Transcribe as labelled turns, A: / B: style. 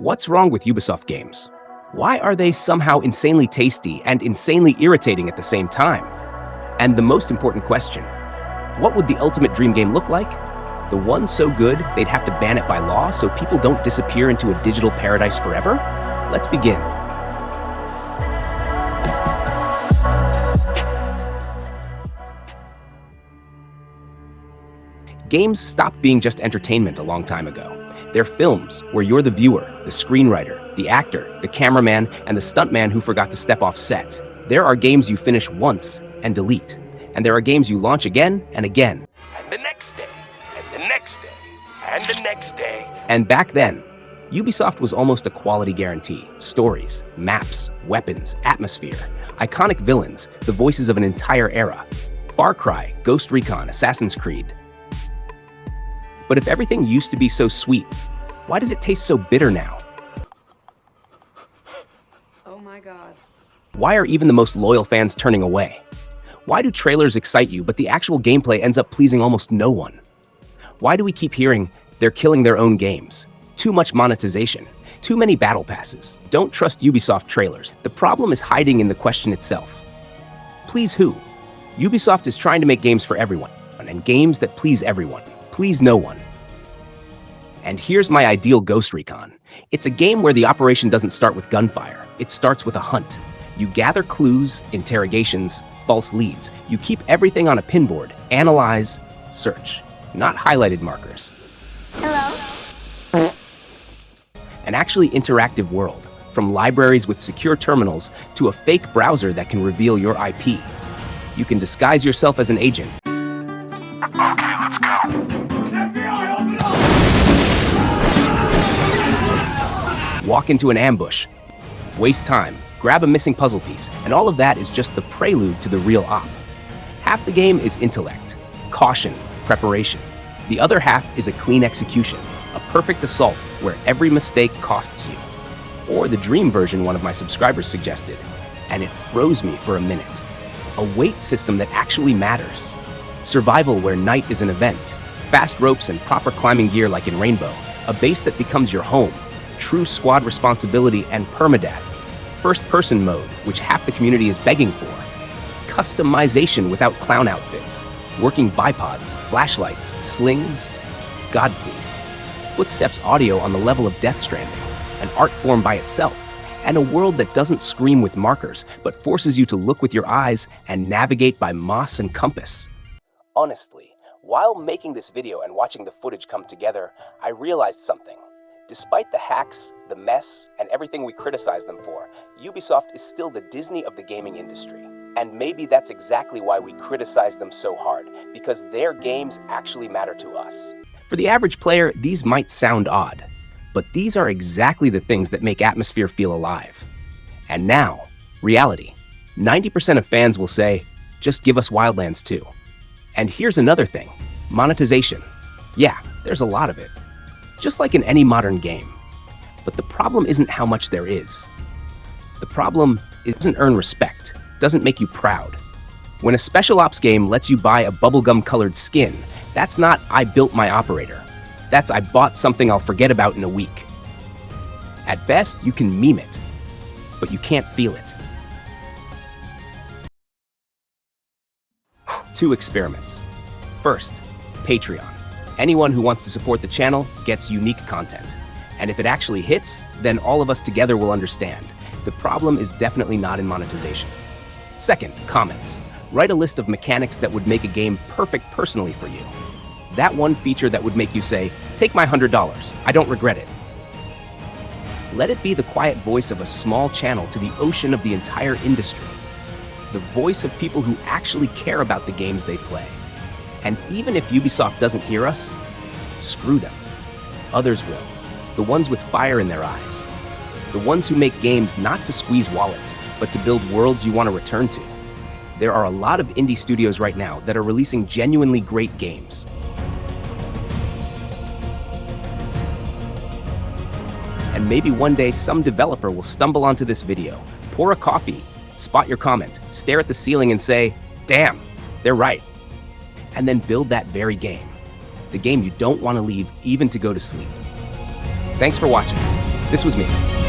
A: What's wrong with Ubisoft games? Why are they somehow insanely tasty and insanely irritating at the same time? And the most important question, what would the ultimate dream game look like? The one so good they'd have to ban it by law so people don't disappear into a digital paradise forever? Let's begin. Games stopped being just entertainment a long time ago. They're films where you're the viewer, the screenwriter, the actor, the cameraman, and the stuntman who forgot to step off set. There are games you finish once and delete. And there are games you launch again and again.
B: And the next day, and the next day, and the next day.
A: And back then, Ubisoft was almost a quality guarantee. Stories, maps, weapons, atmosphere, iconic villains, the voices of an entire era. Far Cry, Ghost Recon, Assassin's Creed. But if everything used to be so sweet, why does it taste so bitter now?
C: Oh my God.
A: Why are even the most loyal fans turning away? Why do trailers excite you, but the actual gameplay ends up pleasing almost no one? Why do we keep hearing they're killing their own games? Too much monetization, too many battle passes. Don't trust Ubisoft trailers. The problem is hiding in the question itself. Please who? Ubisoft is trying to make games for everyone, and games that please everyone. Please no one. And here's my ideal Ghost Recon. It's a game where the operation doesn't start with gunfire. It starts with a hunt. You gather clues, interrogations, false leads. You keep everything on a pinboard. Analyze, search. Not highlighted markers.
C: Hello?
A: An actually interactive world, from libraries with secure terminals to a fake browser that can reveal your IP. You can disguise yourself as an agent.
B: Okay, let's go. FBI, open up!
A: Walk into an ambush, waste time, grab a missing puzzle piece, and all of that is just the prelude to the real op. Half the game is intellect, caution, preparation. The other half is a clean execution, a perfect assault where every mistake costs you. Or the dream version one of my subscribers suggested, and it froze me for a minute. A weight system that actually matters. Survival where night is an event, fast ropes and proper climbing gear like in Rainbow, a base that becomes your home, true squad responsibility and permadeath, first-person mode, which half the community is begging for, customization without clown outfits, working bipods, flashlights, slings, God please, footsteps audio on the level of Death Stranding, an art form by itself, and a world that doesn't scream with markers, but forces you to look with your eyes and navigate by moss and compass. Honestly, while making this video and watching the footage come together, I realized something. Despite the hacks, the mess, and everything we criticize them for, Ubisoft is still the Disney of the gaming industry. And maybe that's exactly why we criticize them so hard, because their games actually matter to us. For the average player, these might sound odd, but these are exactly the things that make atmosphere feel alive. And now, reality. 90% of fans will say, just give us Wildlands 2. And here's another thing, monetization. Yeah, there's a lot of it, just like in any modern game. But the problem isn't how much there is. The problem isn't earn respect, doesn't make you proud. When a special ops game lets you buy a bubblegum-colored skin, that's not I built my operator. That's I bought something I'll forget about in a week. At best, you can meme it, but you can't feel it. 2 experiments. First, Patreon. Anyone who wants to support the channel gets unique content. And if it actually hits, then all of us together will understand. The problem is definitely not in monetization. Second, comments. Write a list of mechanics that would make a game perfect personally for you. That one feature that would make you say, take my $100, I don't regret it. Let it be the quiet voice of a small channel to the ocean of the entire industry. The voice of people who actually care about the games they play. And even if Ubisoft doesn't hear us, screw them. Others will. The ones with fire in their eyes. The ones who make games not to squeeze wallets, but to build worlds you want to return to. There are a lot of indie studios right now that are releasing genuinely great games. And maybe one day some developer will stumble onto this video, pour a coffee, spot your comment, stare at the ceiling and say, damn, they're right. And then build that very game. The game you don't want to leave even to go to sleep. Thanks for watching. This was me.